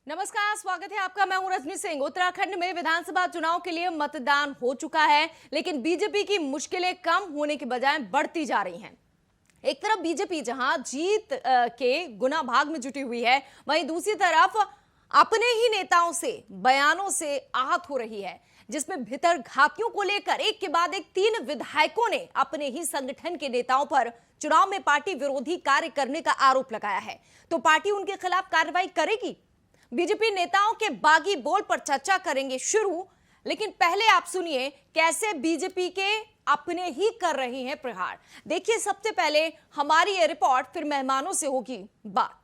नमस्कार, स्वागत है आपका। मैं हूं रजनी सिंह। उत्तराखंड में विधानसभा चुनाव के लिए मतदान हो चुका है, लेकिन बीजेपी की मुश्किलें कम होने के बजाय बढ़ती जा रही हैं। एक तरफ बीजेपी जहां जीत के गुना भाग में जुटी हुई है, वहीं दूसरी तरफ अपने ही नेताओं से बयानों से आहत हो रही है, जिसमें भीतर घातियों को लेकर एक के बाद एक 3 विधायकों ने अपने ही संगठन के नेताओं पर चुनाव में पार्टी विरोधी कार्य करने का आरोप लगाया है। तो पार्टी उनके खिलाफ कार्रवाई करेगी? बीजेपी नेताओं के बागी बोल पर चर्चा करेंगे शुरू, लेकिन पहले आप सुनिए कैसे बीजेपी के अपने ही कर रहे हैं प्रहार। देखिए, सबसे पहले हमारी ये रिपोर्ट, फिर मेहमानों से होगी बात।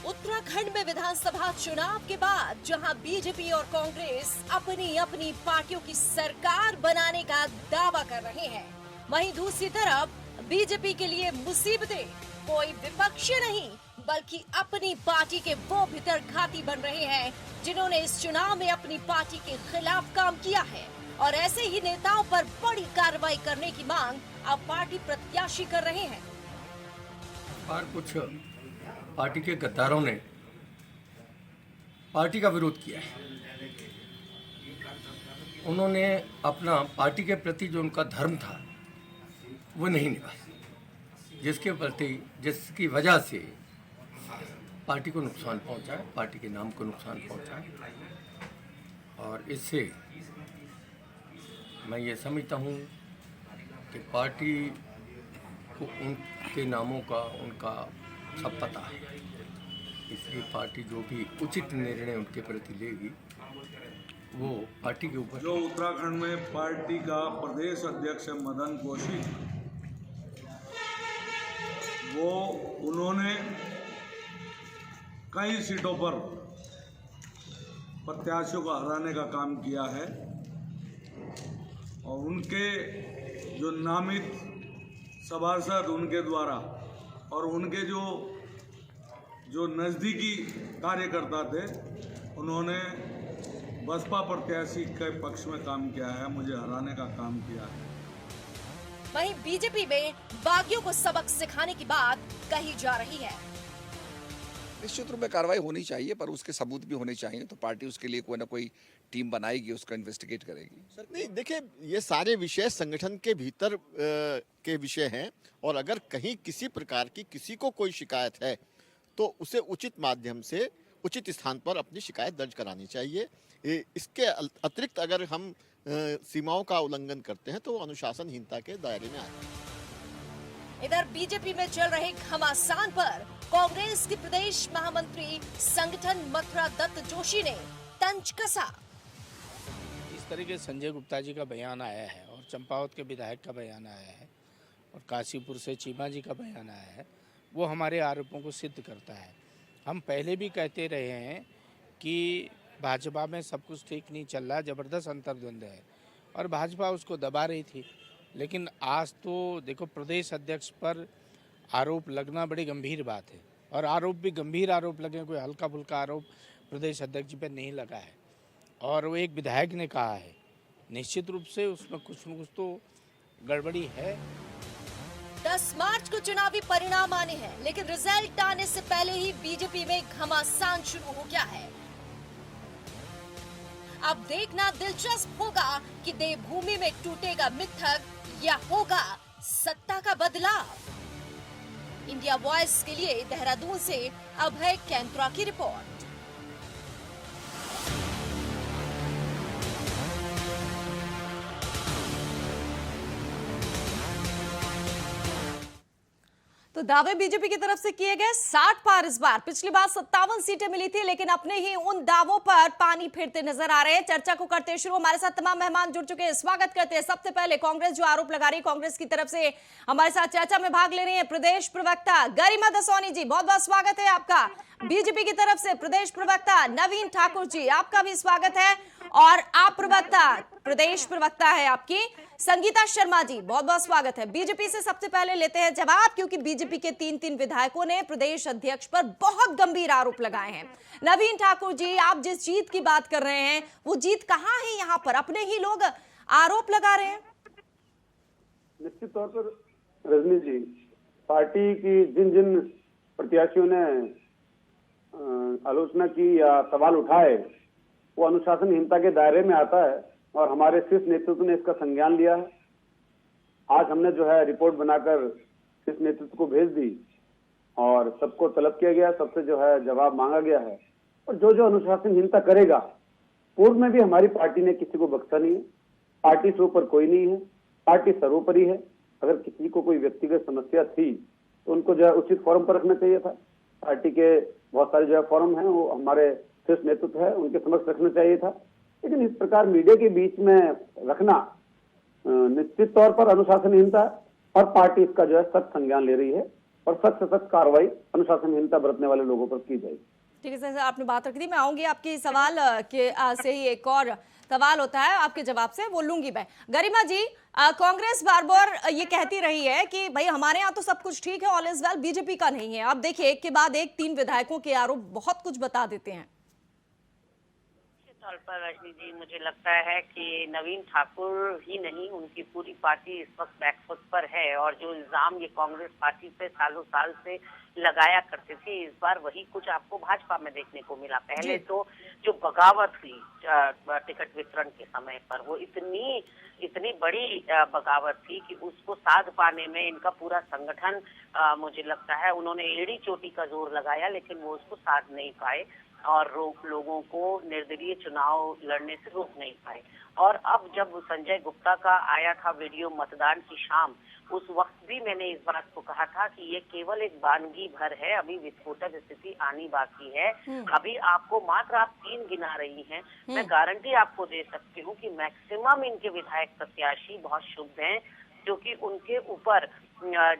उत्तराखंड में विधानसभा चुनाव के बाद जहां बीजेपी और कांग्रेस अपनी अपनी पार्टियों की सरकार बनाने का दावा कर रहे हैं, वहीं दूसरी तरफ बीजेपी के लिए मुसीबतें कोई विपक्ष नहीं बल्कि अपनी पार्टी के वो भीतरघाती बन रहे हैं जिन्होंने इस चुनाव में अपनी पार्टी के खिलाफ काम किया है। और ऐसे ही नेताओं पर बड़ी कार्रवाई करने की मांग अब पार्टी प्रत्याशी कर रहे हैं। कुछ पार्टी के गद्दारों ने पार्टी का विरोध किया है। उन्होंने अपना पार्टी के प्रति जो उनका धर्म था वो नहीं निभाया, जिसकी वजह से पार्टी को नुकसान पहुंचा है, पार्टी के नाम को नुकसान पहुंचा है। और इससे मैं ये समझता हूँ कि पार्टी को उनके नामों का उनका सब पता है, इसलिए पार्टी जो भी उचित निर्णय उनके प्रति लेगी वो पार्टी के ऊपर। जो उत्तराखंड में पार्टी का प्रदेश अध्यक्ष मदन कौशिक, वो उन्होंने कई सीटों पर प्रत्याशियों को हराने का काम किया है और उनके जो नामित सभासद उनके द्वारा और उनके जो नज़दीकी कार्यकर्ता थे, उन्होंने बसपा प्रत्याशी के पक्ष में काम किया है, मुझे हराने का काम किया है। वहीं बीजेपी में बागियों को सबक सिखाने की बात कही जा रही है। निश्चित रूप में कार्रवाई होनी चाहिए, पर उसके सबूत भी होने चाहिए, तो पार्टी उसके लिए कोई ना कोई टीम बनाएगी, उसका इन्वेस्टिगेट करेगी। सर नहीं, देखिए, ये सारे विषय संगठन के भीतर के विषय हैं और अगर कहीं किसी प्रकार की किसी को कोई शिकायत है तो उसे उचित माध्यम से उचित स्थान पर अपनी शिकायत दर्ज करानी चाहिए। इसके अतिरिक्त अगर हम सीमाओं का उल्लंघन करते हैं तो अनुशासनहीनता के दायरे में आते हैं। इधर बीजेपी में चल रहे घमासान पर कांग्रेस के प्रदेश महामंत्री संगठन मथुरा दत्त जोशी ने तंज कसा। इस तरीके संजय गुप्ता जी का बयान आया है और चंपावत के विधायक का बयान आया है और काशीपुर से चीमा जी का बयान आया है, वो हमारे आरोपों को सिद्ध करता है। हम पहले भी कहते रहे हैं कि भाजपा में सब कुछ ठीक नहीं चल रहा, ज़बरदस्त अंतर्द्वंद है और भाजपा उसको दबा रही थी। लेकिन आज तो देखो, प्रदेश अध्यक्ष पर आरोप लगना बड़ी गंभीर बात है और आरोप भी गंभीर आरोप लगे, कोई हल्का फुल्का आरोप प्रदेश अध्यक्ष जी पर नहीं लगा है। और वो एक विधायक ने कहा है, निश्चित रूप से उसमें कुछ न कुछ तो गड़बड़ी है। 10 मार्च को चुनावी परिणाम आने हैं, लेकिन रिजल्ट आने से पहले ही बीजेपी में घमासान शुरू हो गया है। अब देखना दिलचस्प होगा कि देवभूमि में टूटेगा मिथक या होगा सत्ता का बदलाव। इंडिया वॉइस के लिए देहरादून से अभय कैंत्रा की रिपोर्ट। तो दावे बीजेपी की तरफ से किए गए 60 पार इस बार। पिछली बार 57 सीटें मिली थी, लेकिन अपने ही उन दावों पर पानी फेरते नजर आ रहे हैं। चर्चा को करते शुरू, हमारे साथ तमाम मेहमान जुड़ चुके हैं, स्वागत करते हैं। सबसे पहले कांग्रेस जो आरोप लगा रही है, कांग्रेस की तरफ से हमारे साथ चर्चा में भाग ले रही है प्रदेश प्रवक्ता गरिमा दसौनी जी, बहुत बहुत स्वागत है आपका। बीजेपी की तरफ से प्रदेश प्रवक्ता नवीन ठाकुर जी, आपका भी स्वागत है। और आप प्रदेश प्रवक्ता है आपकी संगीता शर्मा जी, बहुत बहुत स्वागत है। बीजेपी से सबसे पहले लेते हैं जवाब, क्योंकि बीजेपी के तीन विधायकों ने प्रदेश अध्यक्ष पर बहुत गंभीर आरोप लगाए हैं। नवीन ठाकुर जी, आप जिस जीत की बात कर रहे हैं वो जीत कहां है? यहाँ पर अपने ही लोग आरोप लगा रहे हैं। निश्चित तौर पर रजनी जी, पार्टी की जिन जिन प्रत्याशियों ने आलोचना की या सवाल उठाए वो अनुशासनहीनता के दायरे में आता है और हमारे शीर्ष नेतृत्व ने इसका संज्ञान लिया है। आज हमने जो है रिपोर्ट बनाकर शीर्ष नेतृत्व को भेज दी और सबको तलब किया गया, सबसे जो है जवाब मांगा गया है। और जो अनुशासनहीनता करेगा, पूर्व में भी हमारी पार्टी ने किसी को बख्शा नहीं है। पार्टी से ऊपर कोई नहीं है, पार्टी सर्वोपरि है। अगर किसी को कोई व्यक्तिगत समस्या थी तो उनको जो है उचित फोरम पर रखना चाहिए था। पार्टी के बहुत सारे जो है फोरम हैं, वो हमारे शीर्ष नेतृत्व है, उनके समक्ष रखना चाहिए था। लेकिन इस प्रकार मीडिया के बीच में रखना निश्चित तौर पर अनुशासनहीनता, और पार्टी इसका जो है सख्त संज्ञान ले रही है और सख्त से सख्त कार्रवाई अनुशासनहीनता बरतने वाले लोगों पर की जाएगी। ठीक है सर, आपने बात रख दी। मैं आऊंगी आपके सवाल के से ही एक और सवाल होता है, आपके जवाब से वो लूंगी मैं। गरिमा जी, कांग्रेस बार बार ये कहती रही है कि भाई हमारे यहाँ तो सब कुछ ठीक है, ऑल इज वेल, बीजेपी का नहीं है। अब देखिए, एक के बाद एक 3 विधायकों के आरोप बहुत कुछ बता देते हैं। तौर पर रजनी जी, मुझे लगता है कि नवीन ठाकुर ही नहीं, उनकी पूरी पार्टी इस वक्त बैकफुट पर है। और जो इल्जाम ये कांग्रेस पार्टी पे सालों साल से लगाया करते थे, इस बार वही कुछ आपको भाजपा में देखने को मिला। पहले तो जो बगावत हुई टिकट वितरण के समय पर, वो इतनी बड़ी बगावत थी कि उसको साध पाने में इनका पूरा संगठन, मुझे लगता है उन्होंने एड़ी चोटी का जोर लगाया, लेकिन वो उसको साध नहीं पाए और लोगों को निर्दलीय चुनाव लड़ने से रोक नहीं पाए। और अब जब संजय गुप्ता का आया था वीडियो मतदान की शाम, उस वक्त भी मैंने इस बात को कहा था कि ये केवल एक वानगी भर है, अभी विस्फोटक स्थिति आनी बाकी है। अभी आपको मात्र आप 3 गिना रही हैं, मैं गारंटी आपको दे सकती हूँ कि मैक्सिमम इनके विधायक प्रत्याशी बहुत शुभ हैं, जो कि उनके ऊपर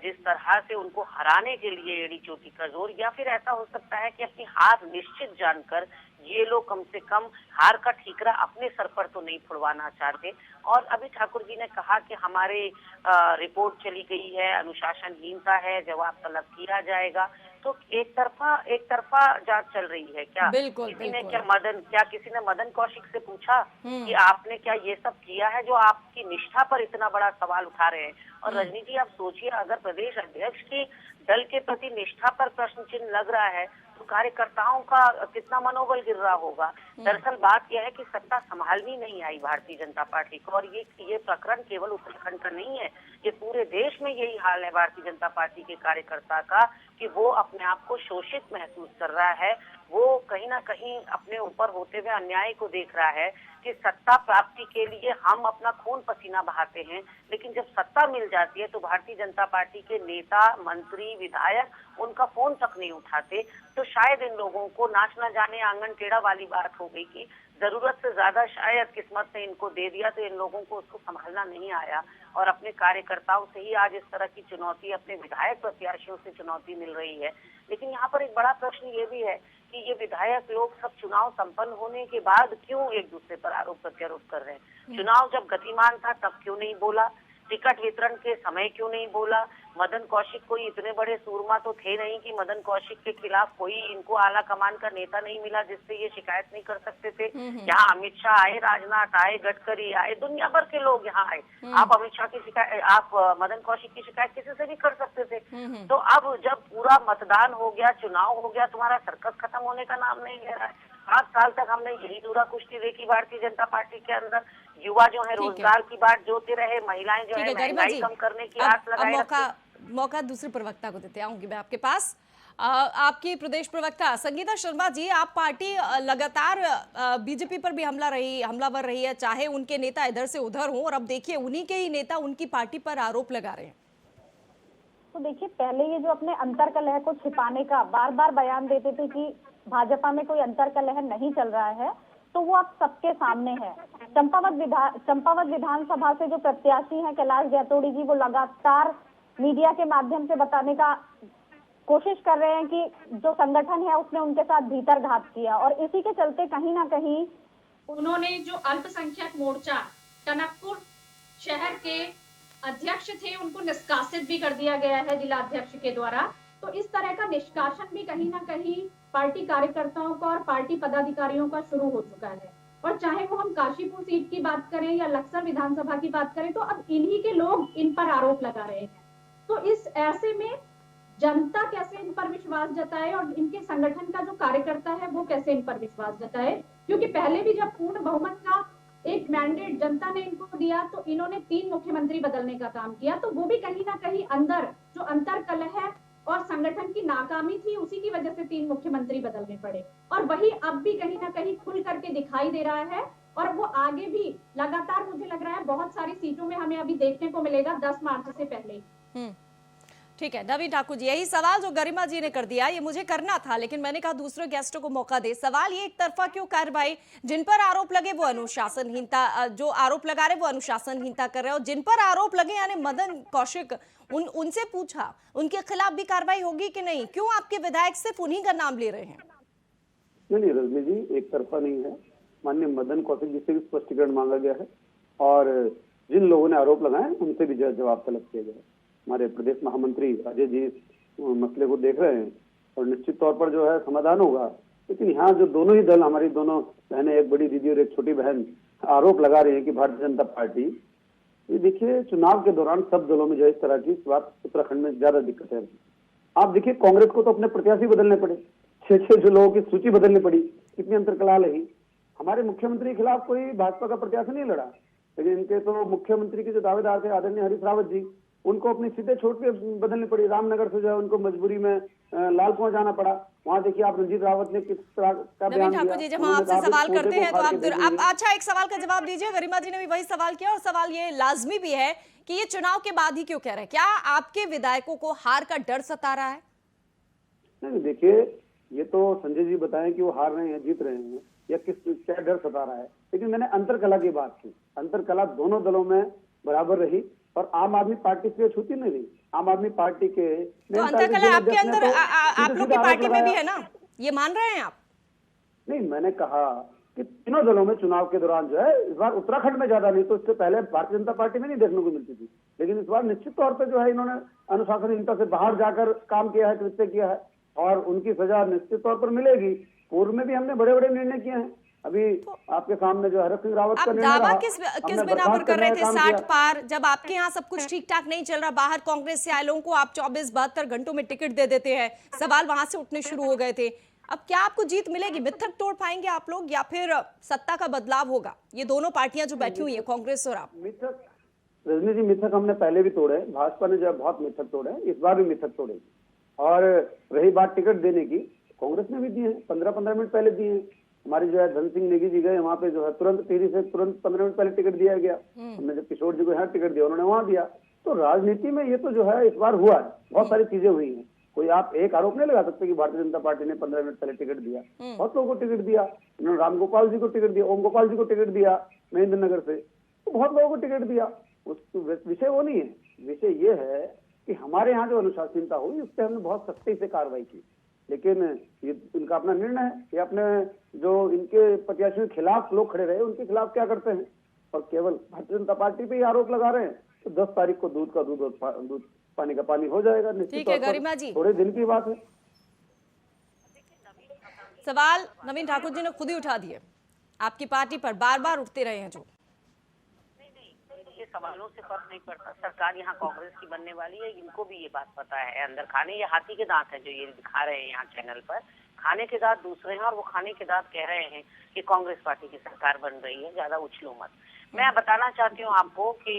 जिस तरह से उनको हराने के लिए एड़ी चोटी का जोर, या फिर ऐसा हो सकता है कि अपनी हार निश्चित जानकर ये लोग कम से कम हार का ठीकरा अपने सर पर तो नहीं फुड़वाना चाहते। और अभी ठाकुर जी ने कहा कि हमारे रिपोर्ट चली गई है, अनुशासनहीनता है, जवाब तलब किया जाएगा। तो एक तरफा जांच चल रही है क्या? किसी ने मदन कौशिक से पूछा कि आपने क्या ये सब किया है जो आपकी निष्ठा पर इतना बड़ा सवाल उठा रहे हैं? और रजनी जी, आप सोचिए, अगर प्रदेश अध्यक्ष की दल के प्रति निष्ठा पर प्रश्न चिन्ह लग रहा है तो कार्यकर्ताओं का कितना मनोबल गिर रहा होगा। दरअसल बात यह है कि सत्ता संभालनी नहीं आई भारतीय जनता पार्टी को, और ये प्रकरण केवल उत्तराखंड का नहीं है, ये पूरे देश में यही हाल है भारतीय जनता पार्टी के कार्यकर्ता का, कि वो अपने आप को शोषित महसूस कर रहा है। वो कहीं ना कहीं अपने ऊपर होते हुए अन्याय को देख रहा है कि सत्ता प्राप्ति के लिए हम अपना खून पसीना बहाते हैं, लेकिन जब सत्ता मिल जाती है तो भारतीय जनता पार्टी के नेता, मंत्री, विधायक उनका फोन तक नहीं उठाते। तो शायद इन लोगों को नाच न जाने आंगन टेढ़ा वाली बात हो गई कि जरूरत से ज्यादा शायद किस्मत ने इनको दे दिया, तो इन लोगों को उसको संभालना नहीं आया। और अपने कार्यकर्ताओं से ही आज इस तरह की चुनौती, अपने विधायक प्रत्याशियों से चुनौती मिल रही है। लेकिन यहाँ पर एक बड़ा प्रश्न ये भी है कि ये विधायक लोग सब चुनाव संपन्न होने के बाद क्यों एक दूसरे पर आरोप प्रत्यारोप कर रहे हैं? चुनाव जब गतिमान था तब क्यों नहीं बोला? टिकट वितरण के समय क्यों नहीं बोला? मदन कौशिक कोई इतने बड़े सूरमा तो थे नहीं कि मदन कौशिक के खिलाफ कोई इनको आला कमान का नेता नहीं मिला जिससे ये शिकायत नहीं कर सकते थे। यहाँ अमित शाह आए, राजनाथ आए, गडकरी आए, दुनिया भर के लोग यहाँ आए। आप अमित शाह की शिकायत, आप मदन कौशिक की शिकायत किसी से भी कर सकते थे। तो अब जब पूरा मतदान हो गया, चुनाव हो गया, तुम्हारा सर्कस खत्म होने का नाम नहीं ले रहा है। 5 साल तक हमने यही दूरा कुश्ती देखी भारतीय जनता पार्टी के अंदर। युवा जो है रोजगार की बात जोते रहे, महिलाएं जो है महंगाई कम करने की आस लगाए। मौका दूसरे प्रवक्ता को देते, आऊंगी मैं आपके पास। आपकी प्रदेश प्रवक्ता संगीता शर्मा जी, आप पार्टी लगातार बीजेपी पर भी हमलावर रही है, चाहे उनके नेता इधर से उधर हो, और अब देखिए उन्हीं के ही नेता उनकी पार्टी पर आरोप लगा रहे हैं। तो देखिए, पहले ये जो अपने अंतर्कलह को छिपाने का बार बार बयान देते थे कि भाजपा में कोई अंतर्कलह नहीं चल रहा है, तो वो अब सबके सामने है। चंपावत विधानसभा से जो प्रत्याशी हैं कैलाश जैतोड़ी जी, वो लगातार मीडिया के माध्यम से बताने का कोशिश कर रहे हैं कि जो संगठन है उसने उनके साथ भीतर घात किया, और इसी के चलते कहीं ना कहीं उन्होंने जो अल्पसंख्यक मोर्चा टनकपुर शहर के अध्यक्ष थे उनको निष्कासित भी कर दिया गया है जिला अध्यक्ष के द्वारा। तो इस तरह का निष्कासन भी कहीं ना कहीं पार्टी कार्यकर्ताओं का और पार्टी पदाधिकारियों का शुरू हो चुका है। और चाहे वो हम काशीपुर सीट की बात करें या लक्सर विधानसभा की बात करें, तो अब इन्हीं के लोग इन पर आरोप लगा रहे हैं। तो इस ऐसे में जनता कैसे इन पर विश्वास जताए और इनके संगठन का जो कार्यकर्ता है वो कैसे इन पर विश्वास जताए, क्योंकि पहले भी जब पूर्ण बहुमत का एक मैंडेट जनता ने इनको दिया तो इन्होंने 3 मुख्यमंत्री बदलने का काम किया। तो वो भी कहीं ना कहीं अंदर जो अंतर कलह है और संगठन की नाकामी थी, उसी की वजह से 3 मुख्यमंत्री बदलने पड़े। और वही अब भी कहीं ना कहीं खुल करके दिखाई दे रहा है और वो आगे भी लगातार मुझे लग रहा है बहुत सारी सीटों में हमें अभी देखने को मिलेगा 10 मार्च से पहले। ठीक है नवीन ठाकुर जी, यही सवाल जो गरिमा जी ने कर दिया ये मुझे करना था, लेकिन मैंने कहा दूसरे गेस्टों को मौका दे। सवाल ये एक तरफा क्यों कार्रवाई, जिन पर आरोप लगे वो अनुशासनहीनता, जो आरोप लगा रहे वो अनुशासनहीनता कर रहे हैं, और जिन पर आरोप लगे यानी मदन कौशिक उनसे पूछा उनके खिलाफ भी कार्रवाई होगी कि नहीं? क्यों आपके विधायक सिर्फ उन्हीं का नाम ले रहे हैं? नहीं रजनी जी, एक तरफा नहीं है। माननीय मदन कौशिक जी से भी स्पष्टीकरण मांगा गया है और जिन लोगों ने आरोप लगाए उनसे भी जवाब तलब किया गया है। हमारे प्रदेश महामंत्री अजय जी इस मसले को देख रहे हैं और निश्चित तौर पर जो है समाधान होगा। लेकिन यहाँ जो दोनों ही दल, हमारी दोनों बहनें, एक बड़ी दीदी और एक छोटी बहन, आरोप लगा रही है कि भारतीय जनता पार्टी, ये देखिए चुनाव के दौरान सब दलों में जो इस तरह की बात उत्तराखंड में ज्यादा दिक्कत है। आप देखिए कांग्रेस को तो अपने प्रत्याशी बदलने पड़े, 6 जो लोगों की सूची बदलनी पड़ी, कितनी अंतरकलाल रही। हमारे मुख्यमंत्री के खिलाफ कोई भाजपा का प्रत्याशी नहीं लड़ा, लेकिन इनके तो मुख्यमंत्री के जो दावेदार थे आदरणीय हरीश रावत जी, उनको अपनी सीटें छोड़ के बदलनी पड़ी। रामनगर से जो है उनको मजबूरी में लालकुआं जाना पड़ा। वहां देखिए आप रंजीत रावत ने किस तरह का बयान दिया। ठाकुर जी, जब हम आपसे सवाल करते हैं तो आप अच्छा एक सवाल का जवाब दीजिए। गरिमा जी ने भी वही सवाल किया और सवाल ये लाजमी भी है कि ये चुनाव के बाद ही क्यों कह रहे हैं? क्या आपके विधायकों को हार का डर सता रहा है? नहीं देखिए, ये तो संजय जी बताएं कि वो हार रहे हैं, जीत रहे हैं, या क्या डर सता रहा है। लेकिन मैंने अंतरकला की बात की। अंतरकला दोनों दलों में बराबर रही और आम आदमी पार्टी से छूती नहीं रही। आम आदमी पार्टी के तो अंतरकला आपके अंदर आप लोग की पार्टी में भी है ना, ये मान रहे हैं आप? नहीं, मैंने कहा कि तीनों दलों में चुनाव के दौरान जो है इस बार उत्तराखंड में ज्यादा नहीं तो इससे पहले भारतीय जनता पार्टी में नहीं देखने को मिलती थी, लेकिन इस बार निश्चित तौर पर जो है इन्होंने अनुशासनहीनता से बाहर जाकर काम किया है, कृत्य किया है और उनकी सजा निश्चित तौर पर मिलेगी। पूर्व में भी हमने बड़े बड़े निर्णय किए हैं। अभी आपके सामने जो हरक सिंह रावत का निर्णय रहा, दावा किस बिना पर कर रहे थे 60 पार? जब आपके यहाँ सब कुछ ठीक ठाक नहीं चल रहा, बाहर कांग्रेस से आए लोगों को आप 24-72 घंटों में टिकट दे देते हैं, सवाल वहां से उठने शुरू हो गए थे। अब क्या आपको जीत मिलेगी? मिथक तोड़ पाएंगे आप लोग या फिर सत्ता का बदलाव होगा? ये दोनों पार्टियां जो बैठी हुई है, कांग्रेस और आप। मिथक रजनी जी, मिथक हमने पहले भी तोड़े, भाजपा ने जो है बहुत मिथक तोड़े, इस बार भी मिथक तोड़े। और रही बात टिकट देने की, कांग्रेस ने भी दिए हैं, 15-15 मिनट पहले दिए हैं। हमारी जो है धन सिंह नेगी जी गए वहां पे, जो है तुरंत टिहरी से तुरंत 15 मिनट पहले टिकट दिया गया। हमने जब किशोर जी को यहाँ टिकट दिया, उन्होंने वहां दिया। तो राजनीति में ये तो जो है इस बार हुआ है, बहुत सारी चीजें हुई हैं। कोई आप एक आरोप नहीं लगा सकते कि भारतीय जनता पार्टी ने 15 मिनट पहले टिकट दिया। बहुत लोगों को टिकट दिया, उन्होंने रामगोपाल जी को टिकट दिया, ओम गोपाल जी को टिकट दिया महेंद्र नगर से, तो बहुत लोगों को टिकट दिया। उस विषय वो नहीं है, विषय ये है कि हमारे यहाँ जो अनुशासनहीनता हुई उस पर हमने बहुत सख्ती से कार्रवाई की। लेकिन ये इनका अपना निर्णय है, ये अपने जो इनके प्रत्याशियों के खिलाफ लोग खड़े रहे उनके खिलाफ क्या करते हैं, और केवल भारतीय जनता पार्टी पे ही आरोप लगा रहे हैं। तो 10 तारीख को दूध का दूध और दूध पानी का पानी हो जाएगा। ठीक है गरिमा जी, थोड़े दिन की बात है। सवाल नवीन ठाकुर जी ने खुद ही उठा दिए, आपकी पार्टी पर बार बार उठते रहे हैं जो। ये सवालों से फर्क नहीं पड़ता, सरकार यहाँ कांग्रेस की बनने वाली है, इनको भी ये बात पता है। अंदर खाने ये हाथी के दांत है जो ये दिखा रहे हैं यहाँ चैनल पर, खाने के दांत दूसरे हैं और वो खाने के दांत कह रहे हैं कि कांग्रेस पार्टी की सरकार बन रही है, ज्यादा उछलो मत। मैं बताना चाहती हूँ आपको कि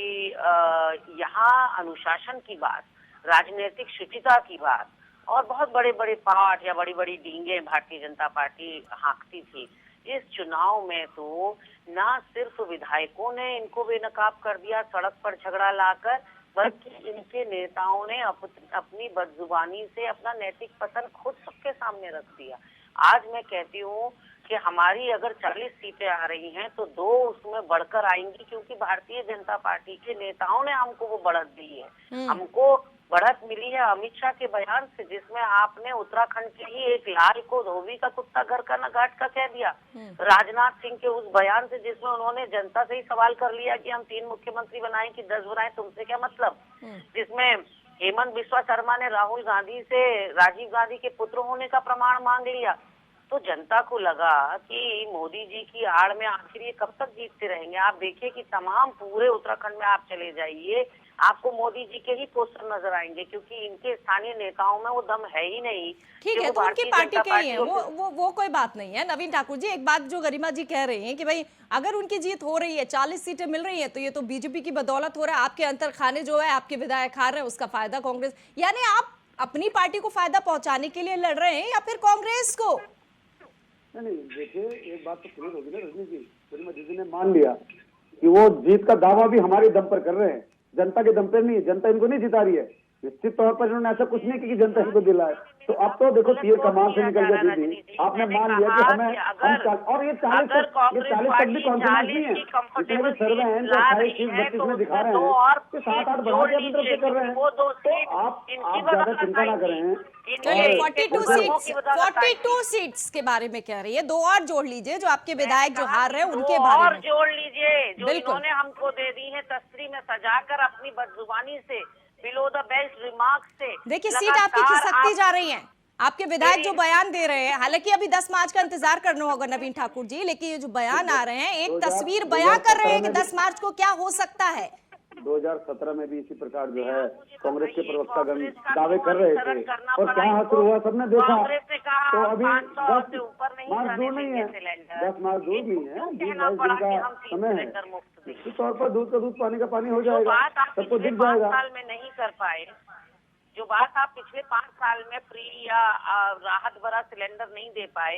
यहाँ अनुशासन की बात, राजनीतिक शुचिता की बात और बहुत बड़े बड़े पाठ या बड़ी बड़ी डींगे भारतीय जनता पार्टी हाँकती थी। इस चुनाव में तो ना सिर्फ विधायकों ने इनको बेनकाब कर दिया सड़क पर झगड़ा लाकर, बल्कि इनके नेताओं ने अपनी बदजुबानी से अपना नैतिक पतन खुद सबके सामने रख दिया। आज मैं कहती हूँ कि हमारी अगर 40 सीटें आ रही हैं तो 2 उसमें बढ़कर आएंगी, क्योंकि भारतीय जनता पार्टी के नेताओं ने हमको वो बढ़त दी है। हमको बढ़त मिली है अमित शाह के बयान से, जिसमें आपने उत्तराखंड के ही एक लाल को धोबी का कुत्ता घर का न घाट का कह दिया। राजनाथ सिंह के उस बयान से जिसमें उन्होंने जनता से ही सवाल कर लिया कि हम 3 मुख्यमंत्री बनाएं कि 10 बनाएं, तुमसे क्या मतलब। जिसमें हेमंत बिस्वा शर्मा ने राहुल गांधी से राजीव गांधी के पुत्र होने का प्रमाण मांग लिया। तो जनता को लगा कि मोदी जी की आड़ में आखिर ये कब तक जीतते रहेंगे। आप देखिए कि तमाम पूरे उत्तराखंड में आप चले जाइए, आपको मोदी जी के ही पोस्टर नजर आएंगे, क्योंकि इनके स्थानीय नेताओं में वो दम है ही नहीं। ठीक है, तो उनकी पार्टी के ही है, वो कोई बात नहीं है। नवीन ठाकुर जी, एक बात जो गरिमा जी कह रहे हैं कि भाई अगर उनकी जीत हो रही है, 40 सीटें मिल रही हैं, तो ये तो बीजेपी की बदौलत हो रहा है। आपके अंतर खाने जो है आपके विधायक खा रहे हैं, उसका फायदा कांग्रेस, यानी आप अपनी पार्टी को फायदा पहुंचाने के लिए लड़ रहे हैं या फिर कांग्रेस को? नहीं, देखिए एक बात तो क्लियर होगी ना रजनी जी, गरिमा दीदी ने मान लिया कि वो जीत का दावा भी हमारे दम पर कर रहे हैं, जनता के दम पर नहीं। जनता इनको नहीं जिता रही है, निश्चित तौर पर इन्होंने ऐसा कुछ नहीं कि जनता इनको दिलाए। तो अब तो देखो तीर कमान से निकल गया दीदी, आपने मान लिया कि हमें और ये 40 तक भी कॉन्फिडेंस नहीं है। जितने भी सर्वे हैं जो 28, 30, 32 में दिखा रहे हैं कि 7-8 बढ़ा के अपनी तरफ से कर रहे हैं। तो आप ज्यादा चिंता ना करें। 42 सीट्स के बारे में कह रही है, 2 और जोड़ लीजिए जो आपके विधायक जो हार रहे हैं उनके बारे में जोड़ लीजिए, जो इन्होंने हमको दे दी है तस्वीर में सजाकर अपनी बदजुबानी से, बिलो द बेल्ट रिमार्क से। देखिए सीट आपकी खिसकती जा रही है। आपके विधायक जो बयान दे रहे हैं, हालांकि अभी 10 मार्च का इंतजार करना होगा नवीन ठाकुर जी, लेकिन ये जो बयान आ रहे हैं एक तस्वीर बयां कर रहे हैं कि 10 मार्च को क्या हो सकता है। 2017 में भी इसी प्रकार जो है कांग्रेस के प्रवक्तागण दावे कर रहे थे और क्या हासिल हुआ सबने देखा। तो अभी 10 मार्च दूर नहीं है, 10 मार्च दूर नहीं है, 20-22 दिन का समय है। निश्चित तौर पर दूध का दूध पानी का पानी हो जाएगा, सबको दिख जाएगा। 5 साल में नहीं कर पाए, जो बात आप पिछले 5 साल में फ्री या राहत भरा सिलेंडर नहीं दे पाए,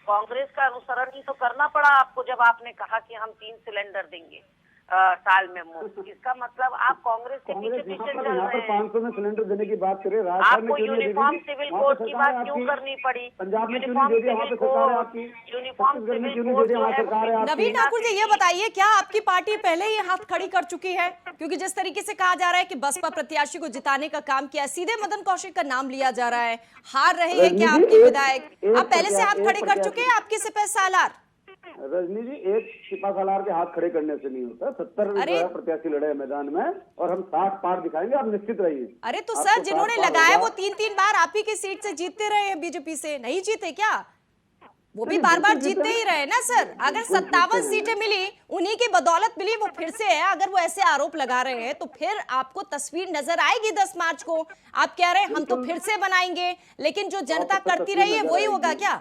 कांग्रेस का अनुसरण ही तो करना पड़ा आपको जब आपने कहा कि हम 3 सिलेंडर देंगे साल में मुफ्त। इसका मतलब आप कांग्रेस के पीछे पीछे चल रहे हैं। 500 में सिलेंडर देने की बात करें, आपको यूनिफॉर्म सिविल कोड की बात क्यों करनी पड़ी? पंजाब में क्यों नहीं दे रही, वहाँ पे सरकार है आपकी। यूनिफॉर्म सिविल कोड जो है। नवीन ठाकुर जी ये बताइए, क्या आपकी पार्टी पहले ही हाथ खड़ी कर चुकी है? क्योंकि जिस तरीके से कहा जा रहा है कि बसपा प्रत्याशी को जिताने का काम किया, सीधे मदन कौशिक का नाम लिया जा रहा है, हार रहे हैं क्या आपके विधायक? आप पहले से हाथ खड़े कर चुके हैं आपके सिपह सालार? रजनी जी, एक सिपा सालार के हाथ खड़े करने से नहीं होता। 70 प्रत्याशी लड़े हैं मैदान में और हम 60 पार दिखाएंगे, आप निश्चित रहिए। अरे तो सर जिन्होंने लगाया वो 3-3 बार आप ही की सीट से जीतते रहे हैं, बीजेपी से नहीं जीते क्या? वो भी बार बार जीतते ही रहे ना सर। अगर 57 सीटें मिली उन्हीं की बदौलत मिली, वो फिर से है। अगर वो ऐसे आरोप लगा रहे हैं तो फिर आपको तस्वीर नजर आएगी 10 मार्च को। आप कह रहे हैं हम तो फिर से बनाएंगे, लेकिन जो जनता करती रही है वही होगा क्या?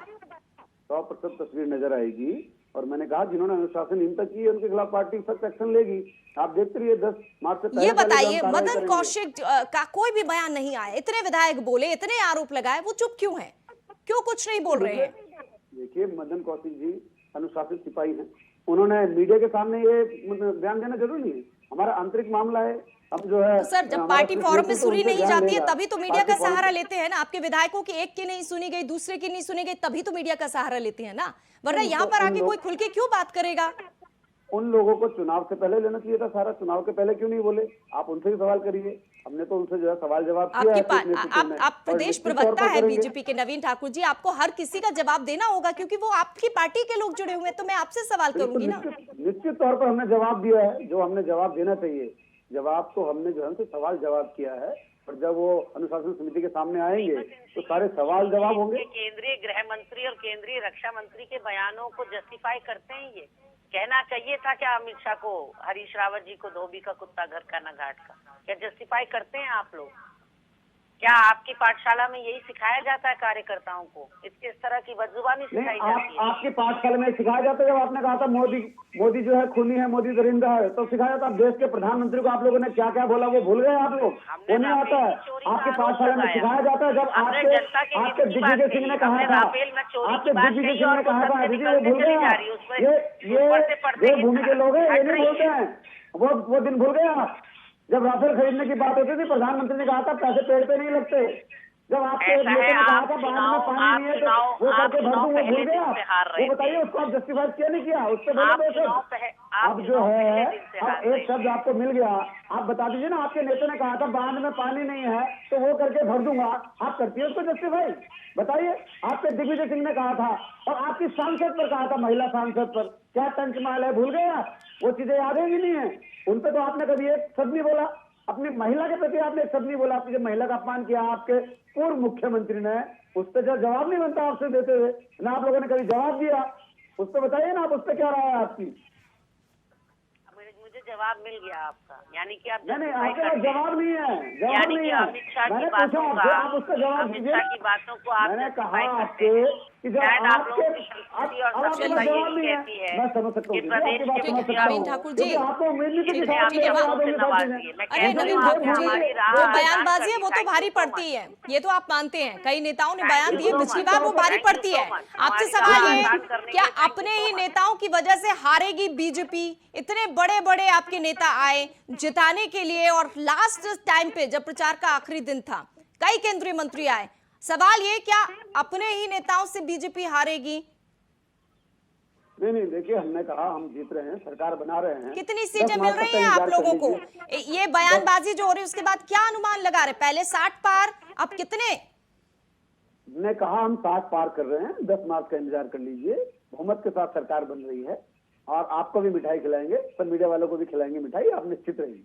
100% तस्वीर नजर आएगी। और मैंने कहा जिन्होंने अनुशासनहीनता की है उनके खिलाफ पार्टी सख्त एक्शन लेगी। आप देखते रहिए 10 मार्च से। ये बताइए, मदन कौशिक का कोई भी बयान नहीं आया, इतने विधायक बोले, इतने आरोप लगाए, वो चुप क्यों है? क्यों कुछ नहीं बोल रहे हैं? देखिए मदन कौशिक जी अनुशासित सिपाही हैं, उन्होंने मीडिया के सामने ये बयान देना जरूरी नहीं है, हमारा आंतरिक मामला है। अब जो है तो सर जब पार्टी फोरम में सुनी नहीं जाती है तभी तो मीडिया का सहारा लेते हैं ना। आपके विधायकों की एक की नहीं सुनी गई, दूसरे की नहीं सुनी गई, तभी तो मीडिया का सहारा लेते हैं ना, वरना यहाँ पर आके कोई खुल के क्यों बात करेगा? उन लोगों को चुनाव से पहले लेना चाहिए था सारा, चुनाव के पहले क्यों नहीं बोले? आप उनसे भी सवाल करिए, हमने तो उनसे जो है सवाल जवाब किया है। आप प्रदेश प्रवक्ता है बीजेपी के नवीन ठाकुर जी, आपको हर किसी का जवाब देना होगा क्योंकि वो आपकी पार्टी के लोग जुड़े हुए हैं, तो मैं आपसे सवाल करूंगी ना। निश्चित तौर पर हमने जवाब दिया है जो हमने जवाब देना चाहिए। जवाब तो हमने जो है सवाल जवाब किया है, और जब वो अनुशासन समिति के सामने आएंगे तो सारे सवाल जवाब होंगे। केंद्रीय गृह मंत्री और केंद्रीय रक्षा मंत्री के बयानों को जस्टिफाई करते हैं। ये कहना चाहिए था क्या अमित शाह को, हरीश रावत जी को, धोबी का कुत्ता घर का न घाट का? क्या जस्टिफाई करते हैं आप लोग? क्या आपकी पाठशाला में यही सिखाया जाता है कार्यकर्ताओं को? इस तरह की बदजुबानी सिखाई जाती है? आपकी पाठशाला में सिखाया जाता है। जब आपने कहा था मोदी जो है खूनी है, मोदी दरिंदा है, तो सिखाया था। देश के प्रधानमंत्री को आप लोगों ने क्या क्या बोला वो भूल गए आप लोग? वो नहीं आता है आपकी पाठशाला में सिखाया जाता है। जब आपके दिग्विजय सिंह ने कहा था, आपके दिग्विजय सिंह ने कहा था, दीदी वो भूल गए। ये भूमि के लोग हैं, ये नहीं बोलते हैं। वो दिन भूल गए आप जब राफेल खरीदने की बात होती थी, प्रधानमंत्री ने कहा था पैसे पेड़ पे नहीं लगते। जब आपके नेता ने कहा था बांध में पानी नहीं है तो वो करके भर दूं, वो भूल गया। वो बताइए उसको आप जस्टिफाई क्यों नहीं किया? उससे बोलो अब जो है अब एक शब्द आपको मिल गया, आप बता दीजिए ना, आपके नेता ने कहा था बांध में पानी नहीं है तो वो करके भर दूंगा, आप करती है उसको जस्टिफाई? बताइए, आपके दिग्विजय सिंह ने कहा था और आपकी सांसद पर कहा था, महिला सांसद पर, क्या टंचमाल है, भूल गए आप? वो चीजें याद है कि नहीं है? उन पर तो आपने कभी एक शब्द नहीं बोला, अपनी महिला के प्रति आपने एक शब्द नहीं बोला। आपने जब महिला का अपमान किया आपके पूर्व मुख्यमंत्री ने, उस पर जो जवाब नहीं बनता आपसे देते हुए ना, आप लोगों ने कभी जवाब दिया उस पर? बताइए ना, आप उस पर क्या राय है आपकी? मुझे जवाब मिल गया आपका, यानी कि आप नहीं, आपके पास जवाब नहीं है, जवाब यानी नहीं कि है। अमित शाह की मैंने बातों पूछा का, आप उसका जवाब अमित दीजिए। शाह की बातों को आप मैंने कहा justify आपके करते हैं। कि जब शायद आप आपके लोगों की संस्कृति और आपके सभ्यता पास जवाब यही नहीं कहती है, है मैं समझ सकता कि हूँ, प्रदेश आपकी बात के समझ सकता नवीन हूँ, ठाकुर जी, क्योंकि आपको उम्मीद नहीं थी कि जितने साहब आपने ये बातों से बात नवाज होगी। दिए, मैं अरे कहती नवीन हूँ ठाकुर आपने जी, हमारी राह जो आसान बयानबाजी कर है दी। वो तो Thank you भारी so पड़ती much. है, ये तो आप मानते हैं, कई नेताओं ने Thank बयान you दिए, so पिछली much. बार वो भारी Thank you पड़ती so है। much. आपसे हमारी सवाल राह ये, आसान करने क्या के लिए thank you अपने so ही much. नेताओं की वजह से हारेगी बीजेपी? इतने बड़े बड़े आपके नेता आए जिताने के लिए और लास्ट टाइम पे जब प्रचार का आखिरी दिन था कई केंद्रीय मंत्री आए, सवाल ये, क्या अपने ही नेताओं से बीजेपी हारेगी? नहीं, देखिए, हमने कहा हम जीत रहे हैं, सरकार बना रहे हैं। कितनी सीटें मिल रही हैं आप लोगों को? ये बयानबाजी जो हो रही है उसके बाद क्या अनुमान लगा रहे? पहले 60 पार, अब कितने? ने कहा हम 60 पार कर रहे हैं, 10 मार्च का इंतजार कर लीजिए, बहुमत के साथ सरकार बन रही है और आपको भी मिठाई खिलाएंगे, पर मीडिया वालों को भी खिलाएंगे मिठाई, आप निश्चित रहिए।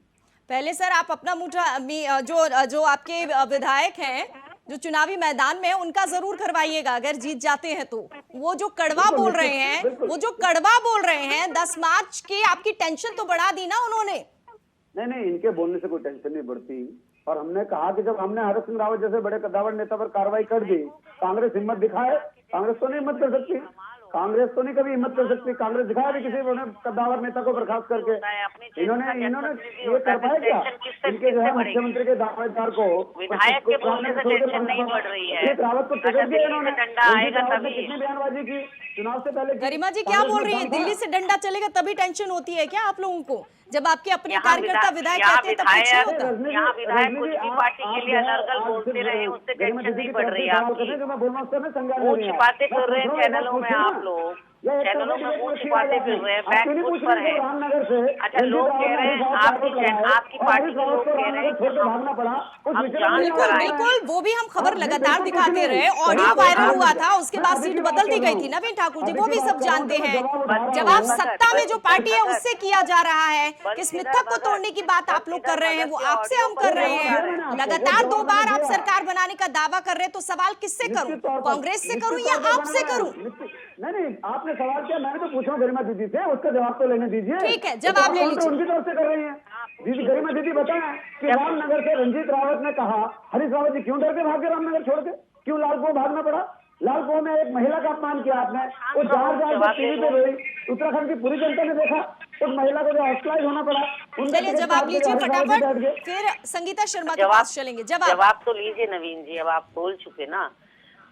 पहले सर आप अपना मुठा जो आपके विधायक हैं जो चुनावी मैदान में है उनका जरूर करवाइएगा अगर जीत जाते हैं तो। वो जो कड़वा बोल रहे हैं 10 मार्च की, आपकी टेंशन तो बढ़ा दी ना उन्होंने। नहीं, इनके बोलने से कोई टेंशन नहीं बढ़ती। और हमने कहा कि जब हमने हरीश सिंह रावत जैसे बड़े कद्दावर नेता पर कार्रवाई कर दी, कांग्रेस हिम्मत दिखाए? कांग्रेस तो नहीं हिम्मत कर सकती, कांग्रेस तो नहीं कभी हिम्मत कर सकती। कांग्रेस दिखाया भी किसी कद्दावर नेता को बर्खास्त करके? इन्होंने ये कर पाया क्या? इनके जो है मुख्यमंत्री के दावेदार को, विधायक के बोलने से टेंशन नहीं बढ़ रही है। रावत को टिकट दिया इन्होंने, डंडा आएगा तभी। कितनी बयानबाजी की चुनाव से पहले। गरिमा जी क्या बोल रही है? दिल्ली से डंडा चलेगा तभी टेंशन होती है क्या आप लोगों को? जब आपके अपने कार्यकर्ता विधायक कहते हैं तब कुछ नहीं होता? यहाँ विधायक कुछ भी पार्टी के लिए अनर्गल बोलते रहे, उससे टेंशन नहीं बढ़ रही है आपकी। वो छिपाते फिर रहे हैं चैनलों में, आप लोग चैनलों में वो छिपाते फिर रहे हैं, बैक फुट पर है। अच्छा, लोग कह रहे हैं आपकी पार्टी के लोग कह रहे हैं बिल्कुल, वो भी हम खबर लगातार दिखाते रहे, ऑडियो वायरल हुआ था, उसके बाद सीट बदल दी गई थी नवीन ठाकुर जी, वो भी सब जानते हैं। जब आप सत्ता में जो पार्टी है उससे किया जा रहा है, किस मिथक को तोड़ने की बात आप लोग कर रहे हैं वो आपसे हम कर रहे हैं। लगातार 2 बार आप सरकार बनाने का दावा कर रहे हैं, तो सवाल किससे करूं? कांग्रेस से करूं या आपसे करूं? नहीं, आपने सवाल किया, मैंने तो पूछा गरिमा दीदी से, उसका जवाब तो लेने दीजिए। ठीक है, जवाब ले लीजिए। उनकी तरफ से कर रही है दीदी। गरिमा दीदी बताएं कि रामनगर से रंजीत रावत ने कहा, हरीश रावत जी क्यों डर के भागे रामनगर छोड़ के? क्यों लालपुर भागना पड़ा? लालपुर में एक महिला का अपमान किया आपने, वो जहाँ टीवी पे गई, उत्तराखंड की पूरी जनता ने देखा, उस महिला को जो हॉस्पिटलाइज होना पड़ा। चलिए जवाब लीजिए फटाफट, फिर संगीता शर्मा के पास चलेंगे। जवाब तो लीजिए नवीन जी, अब आप बोल चुके ना।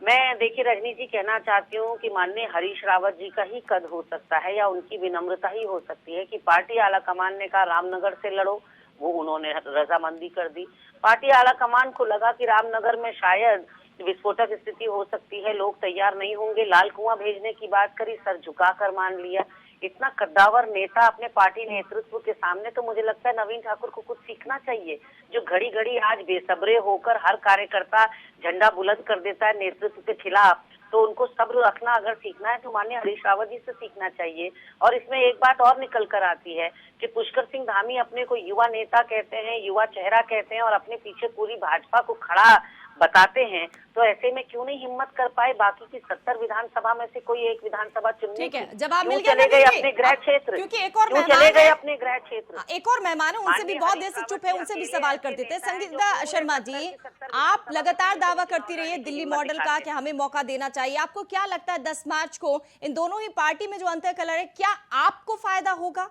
मैं देखिए रजनी जी कहना चाहती हूँ कि माननीय हरीश रावत जी का ही कद हो सकता है या उनकी विनम्रता ही हो सकती है कि पार्टी आला कमान ने कहा रामनगर से लड़ो, वो उन्होंने रजामंदी कर दी। पार्टी आला कमान को लगा कि रामनगर में शायद विस्फोटक स्थिति हो सकती है, लोग तैयार नहीं होंगे, लाल कुआं भेजने की बात करी, सर झुकाकर मान लिया। इतना कद्दावर नेता अपने पार्टी नेतृत्व के सामने, तो मुझे लगता है नवीन ठाकुर को कुछ सीखना चाहिए। जो घड़ी घड़ी आज बेसब्रे होकर हर कार्यकर्ता झंडा बुलंद कर देता है नेतृत्व के खिलाफ, तो उनको सब्र रखना अगर सीखना है तो माननीय हरीश रावत जी से सीखना चाहिए। और इसमें एक बात और निकल कर आती है कि पुष्कर सिंह धामी अपने को युवा नेता कहते हैं, युवा चेहरा कहते हैं और अपने पीछे पूरी भाजपा को खड़ा बताते हैं, तो ऐसे में क्यों नहीं हिम्मत कर पाए बाकी की 70 विधानसभा में से कोई एक विधानसभा चुनने? ठीक है, जवाब मिल गया। चले गए अपने गृह क्षेत्र, क्योंकि एक और चले गए अपने गृह क्षेत्र। एक और मेहमान है, उनसे भी बहुत देर से चुप है, उनसे भी सवाल कर देते हैं। संगीता शर्मा जी, आप लगातार दावा करती रही है दिल्ली मॉडल का कि हमें मौका देना चाहिए। आपको क्या लगता है 10 मार्च को इन दोनों ही पार्टी में जो अंतर कलर है, क्या आपको फायदा होगा?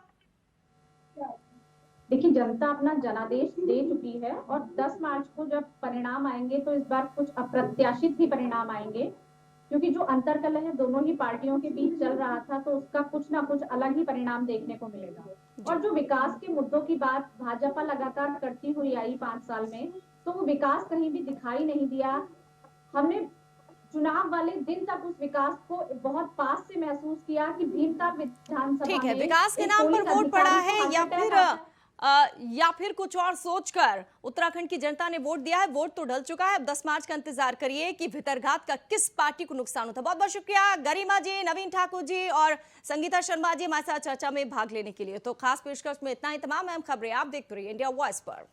देखिए, जनता अपना जनादेश दे चुकी है और 10 मार्च को जब परिणाम आएंगे तो इस बार कुछ अप्रत्याशित ही परिणाम आएंगे, क्योंकि जो अंतरकलह है दोनों ही पार्टियों के बीच चल रहा था, तो उसका कुछ ना कुछ अलग ही परिणाम देखने को मिलेगा। और जो विकास के मुद्दों की बात भाजपा लगातार करती हुई आई 5 साल में, तो वो विकास कहीं भी दिखाई नहीं दिया। हमने चुनाव वाले दिन तक उस विकास को बहुत पास से महसूस किया कि भीमताल विधानसभा ठीक है, में विकास के एक नाम पर पुलिस वोट पड़ा अधिकारी है को या फिर कुछ और सोचकर उत्तराखंड की जनता ने वोट दिया है। वोट तो डल चुका है, अब 10 मार्च का इंतजार करिए कि भितरघात का किस पार्टी को नुकसान होता है। बहुत बहुत शुक्रिया गरिमा जी, नवीन ठाकुर जी और संगीता शर्मा जी हमारे साथ चर्चा में भाग लेने के लिए। तो खास पेशकश में इतना ही। तमाम अहम खबरें आप देखते रहिए इंडिया वॉइस पर।